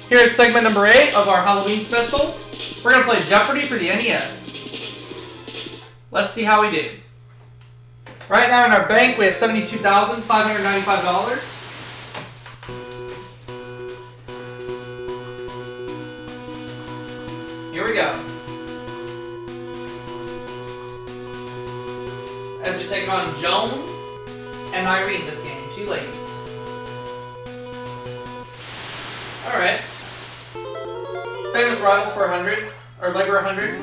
Here's segment number 8 of our Halloween special. We're going to play Jeopardy for the NES. Let's see how we do. Right now in our bank we have $72,595. Here we go. As we take on Joan and Irene this game, 2 ladies. Alright. Famous rivals for 100, or Labor 100.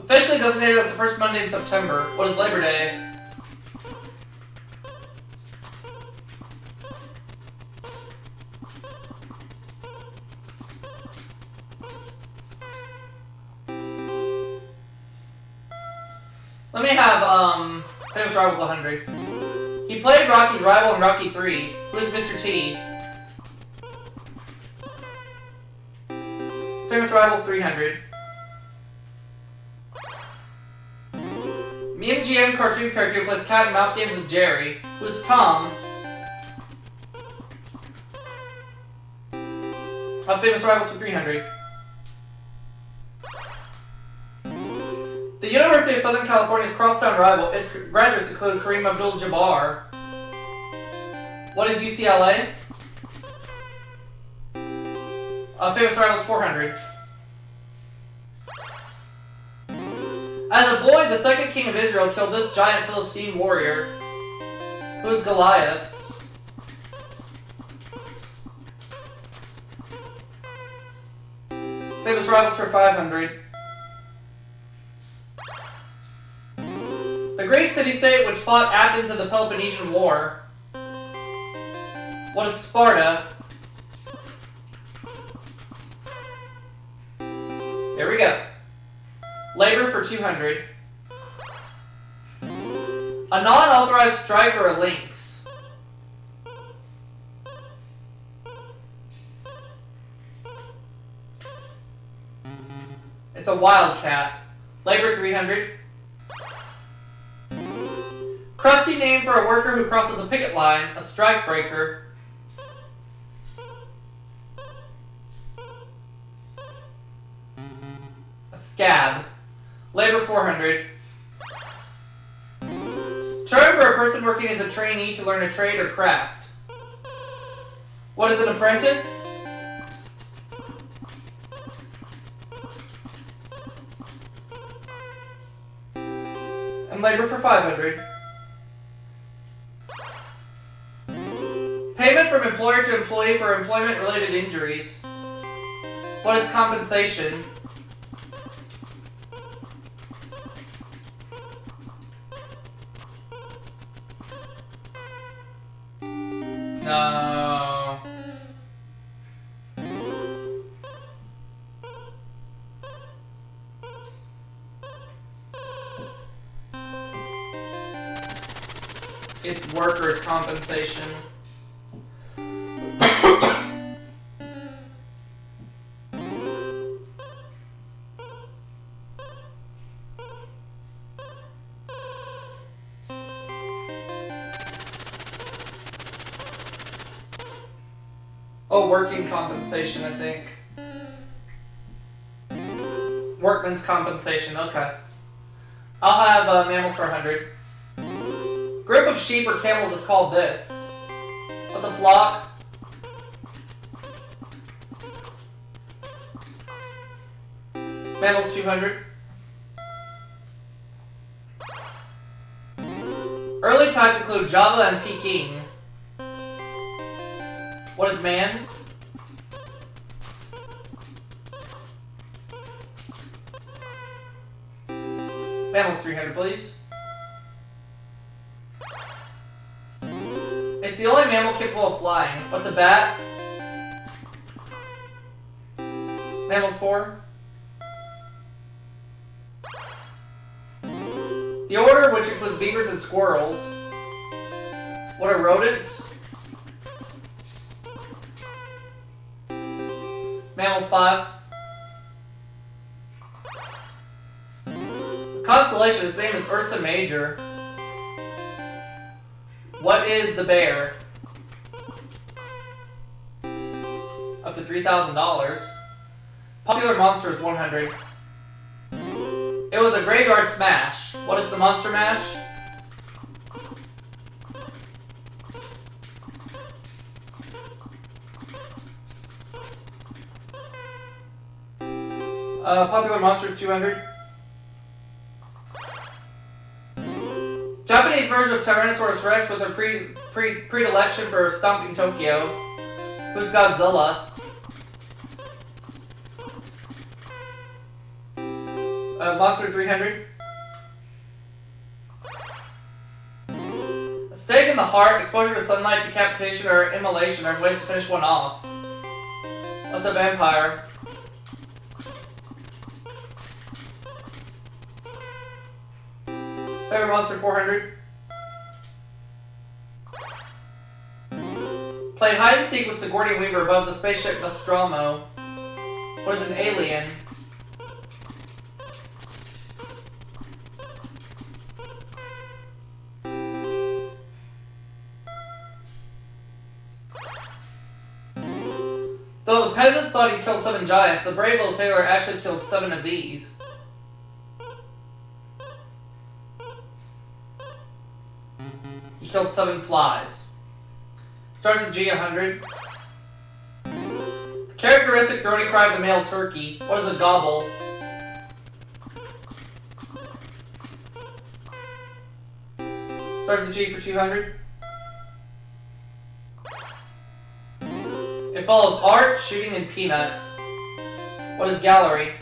Officially designated as the first Monday in September. What is Labor Day? Let me have, Famous Rivals 100. He played Rocky's rival in Rocky 3. Who is Mr. T? Famous Rivals 300. MGM cartoon character who plays cat and mouse games with Jerry. Who is Tom? Famous Rivals for 300. The University of Southern California's crosstown rival. Its graduates include Kareem Abdul-Jabbar. What is UCLA? Famous Rivals 400. As a boy, the second king of Israel killed this giant Philistine warrior. Who is Goliath? Famous Rivals for 500. The Greek city-state which fought Athens in the Peloponnesian War. What is Sparta? Here we go. Labor for 200. A non-authorized strike or a lynx? It's a wildcat. Labor 300. Crusty name for a worker who crosses a picket line, a strike breaker. A scab. Labor 400. Term for a person working as a trainee to learn a trade or craft. What is an apprentice? And labor for 500. Payment from employer to employee for employment-related injuries. What is compensation? No. It's workers' compensation. Oh, working compensation, I think. Workman's compensation, okay. I'll have mammals for 100. Group of sheep or camels is called this. What's a flock? Mammals 200. Early types include Java and Peking. What is man? Mammals 300, please. It's the only mammal capable of flying. What's a bat? Mammals 4. The order, which includes beavers and squirrels. What are rodents? Mammals 5. Constellation, his name is Ursa Major. What is the bear? Up to $3,000. Popular monster is 100. It was a graveyard smash. What is the monster mash? Popular monster is 200. Japanese version of Tyrannosaurus Rex with a predilection for stomping Tokyo. Who's Godzilla? Monster 300. A stake in the heart, exposure to sunlight, decapitation, or immolation are ways to finish one off. What's a vampire? Favorite monster 400. Played hide and seek with Sigourney Weaver above the spaceship Nostromo. What is an alien? Though the peasants thought he killed 7 giants, the brave little tailor actually killed 7 of these. He killed 7 flies. Starts with G100. The characteristic throaty cry of the male turkey. What is a gobble? Starts with G for 200. It follows art, shooting, and peanut. What is gallery?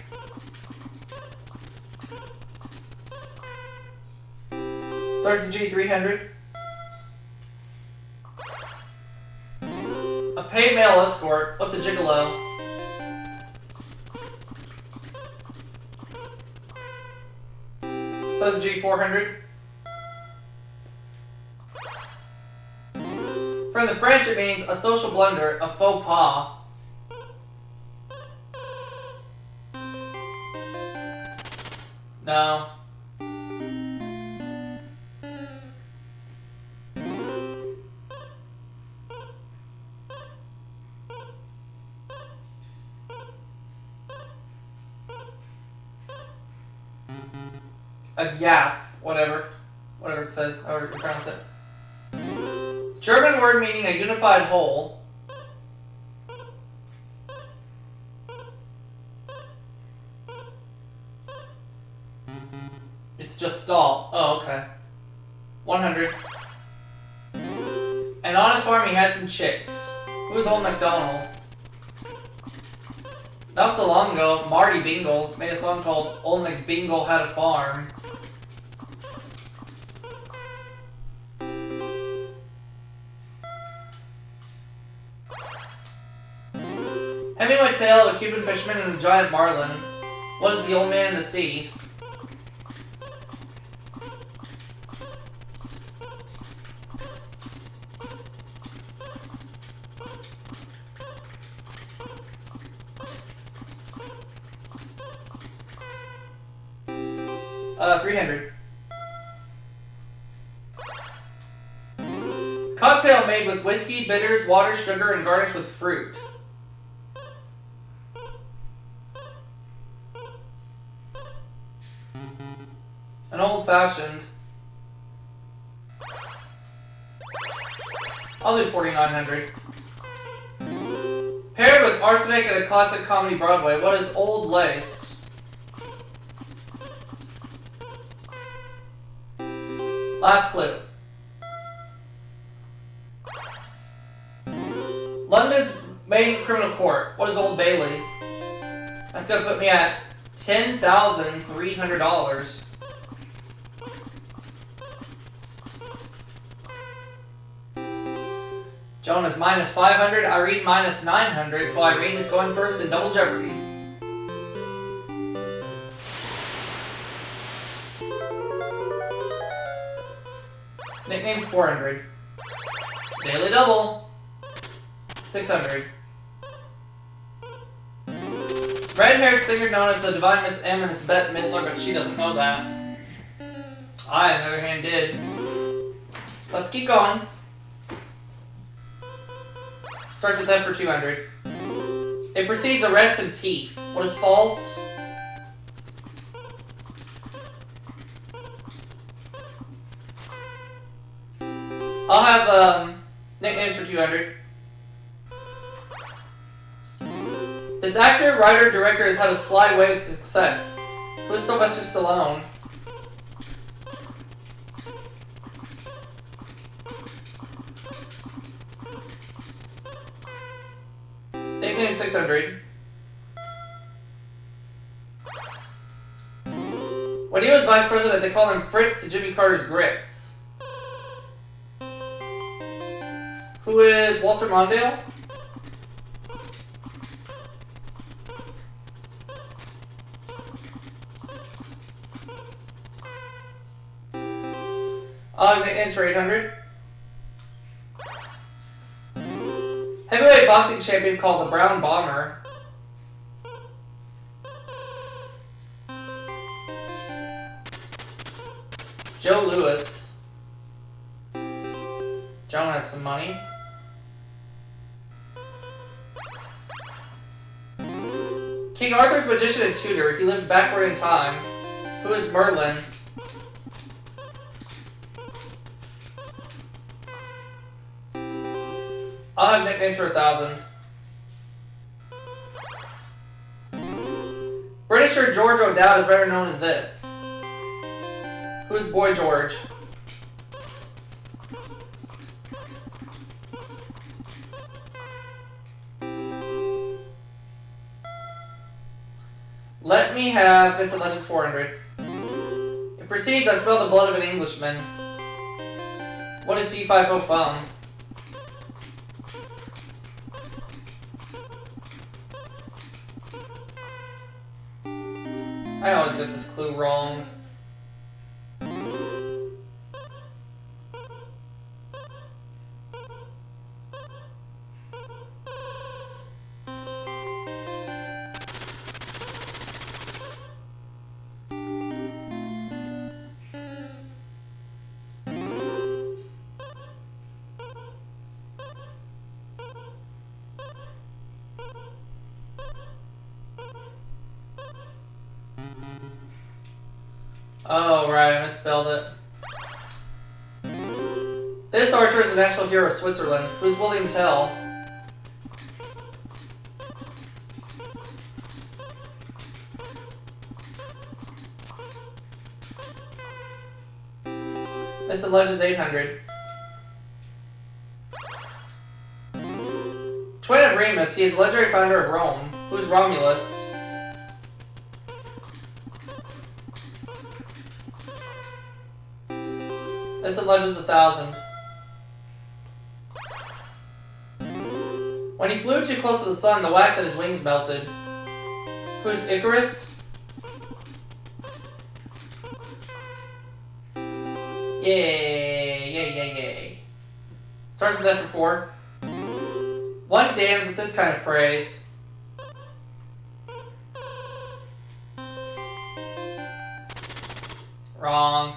Starts with G300. A paid male escort. What's a gigolo? Starts with G400. From the French, it means a social blunder, a faux pas. No. A yaff, whatever it says, however you pronounce it. German word meaning a unified whole. It's just stall. Oh, okay. 100. An honest farm, he had some chicks. Who's Old MacDonald? Not so long ago, Marty Bingle made a song called Old MacBingle Had a Farm. Hemingway tale of a Cuban fisherman and a giant marlin. What is the old man in the sea? $300. Cocktail made with whiskey, bitters, water, sugar, and garnished with fruit. An old-fashioned. I'll do 4,900. Paired with arsenic at a classic comedy Broadway. What is old lace? Last clue. London's main criminal court. What is Old Bailey? That's gonna put me at $10,300. Joan is minus 500, Irene minus 900, so Irene is going first in Double Jeopardy. Nickname's 400. Daily Double. 600. Red-haired singer known as the Divine Miss M, and it's Bette Midler, but she doesn't know that. I, on the other hand, did. Let's keep going. Starts with that for 200. It precedes arrest and teeth. What is false? I'll have nicknames for 200. This actor, writer, director has had a slight way of success. Who is Sylvester Stallone? Nickname 600. When he was vice president, they called him Fritz to Jimmy Carter's grits. Who is Walter Mondale? Nicknames for 800. Heavyweight boxing champion called the Brown Bomber. Joe Louis. Joan has some money. King Arthur's magician and tutor. He lived backward in time. Who is Merlin? I'll have nicknames for 1,000. Britisher George O'Dowd is better known as this. Who's Boy George? Let me have this Legends 400. It precedes, I smell the blood of an Englishman. What is Fee Fi Fo Fum? I always get this clue wrong. Oh, right, I misspelled it. This archer is the national hero of Switzerland. Who's William Tell? It's the Legends 800. Twin of Remus, he is legendary founder of Rome. Who's Romulus? It's the Legends 1000. When he flew too close to the sun, the wax on his wings melted. Who's Icarus? Yay. Starts with F for 4. One damns with this kind of praise. Wrong.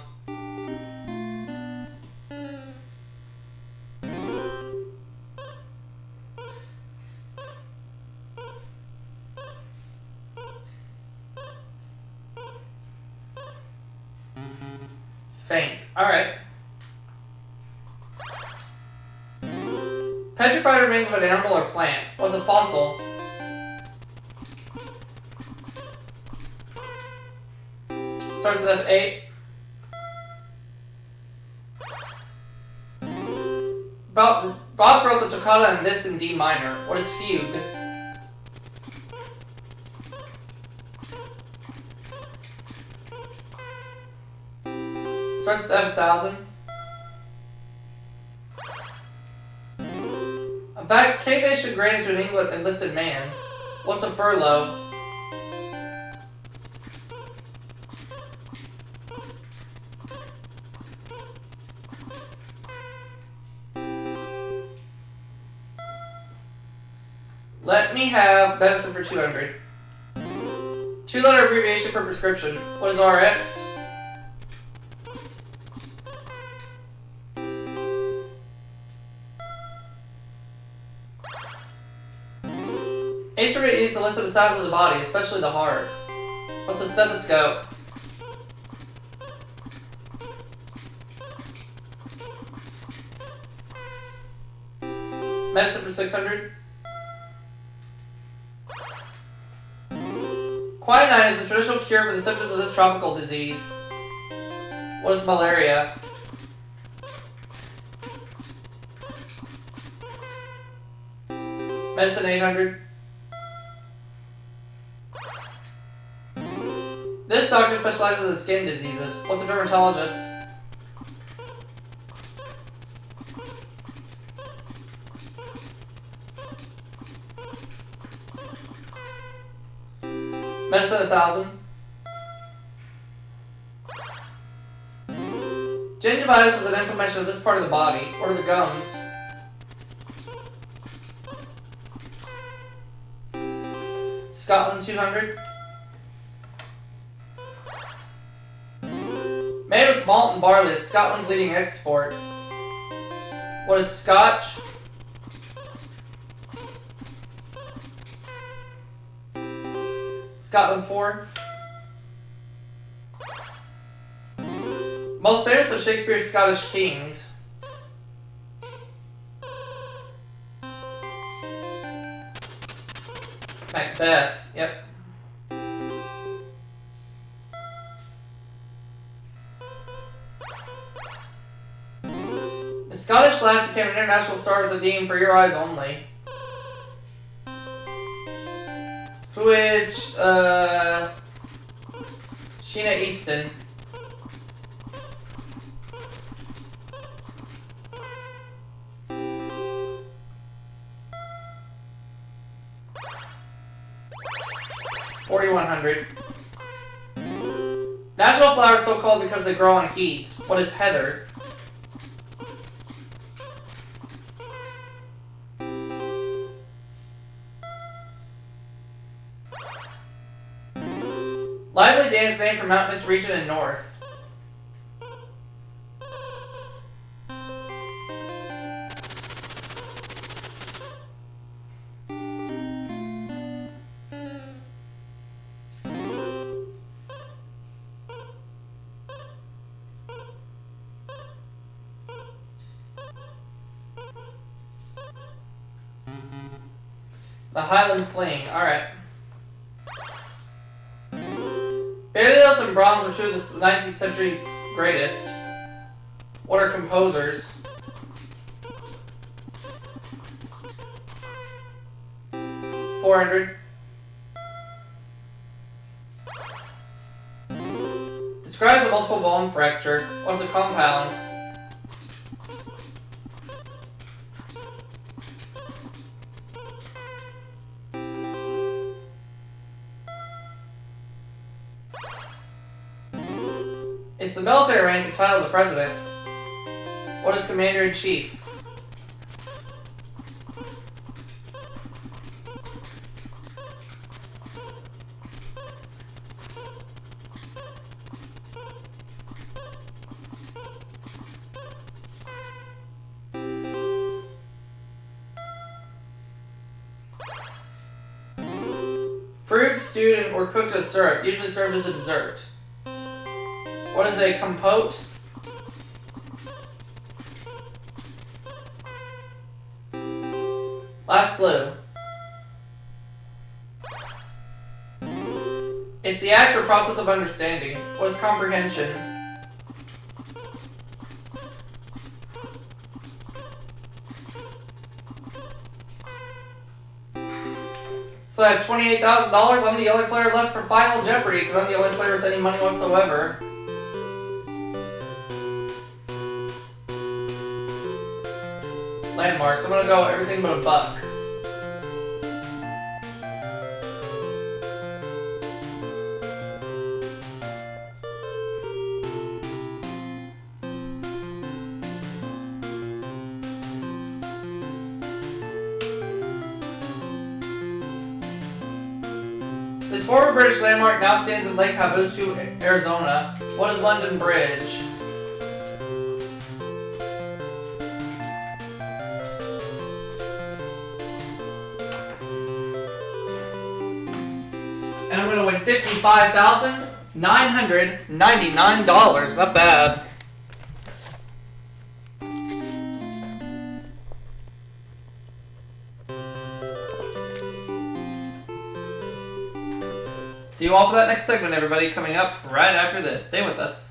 Faint. Alright. Petrified remains of an animal or plant. What's a fossil? Starts with F8. Bob wrote the toccata in this in D minor. What is fugue? Starts with F1000. A vacation granted to an enlisted man. What's a furlough? Let me have medicine for 200. 2-letter abbreviation for prescription. What is RX? Instrument used to listen to the sounds of the body, especially the heart. What's a stethoscope? Medicine for 600. Quinine is a traditional cure for the symptoms of this tropical disease. What is malaria? Medicine 800. This doctor specializes in skin diseases. What's a dermatologist? Medicine 1000. Gingivitis is an inflammation of this part of the body. What are the gums? Scotland 200. Made with malt and barley, it's Scotland's leading export. What is Scotch? Scotland 4. Most famous of Shakespeare's Scottish kings. Macbeth, yep. The Scottish lass became an international star with the theme For Your Eyes Only. Who is Sheena Easton? $4,100. National flower is so called because they grow on heat. What is heather? Lively dance named for mountainous region in north. The Highland Fling. Alright. Berlioz and Brahms were two of the 19th century's greatest. What are composers? $400. Describes a multiple bone fracture. What's a compound? It's the military rank and title of the president. What is commander-in-chief? Fruit, stewed, or cooked as syrup, usually served as a dessert. What is a compote? Last clue. It's the act or process of understanding. What is comprehension? So I have $28,000. I'm the only player left for Final Jeopardy because I'm the only player with any money whatsoever. Landmarks. I'm gonna go everything but a buck. This former British landmark now stands in Lake Havasu, Arizona. What is London Bridge? And I'm going to win $55,999. Not bad. See you all for that next segment, everybody, coming up right after this. Stay with us.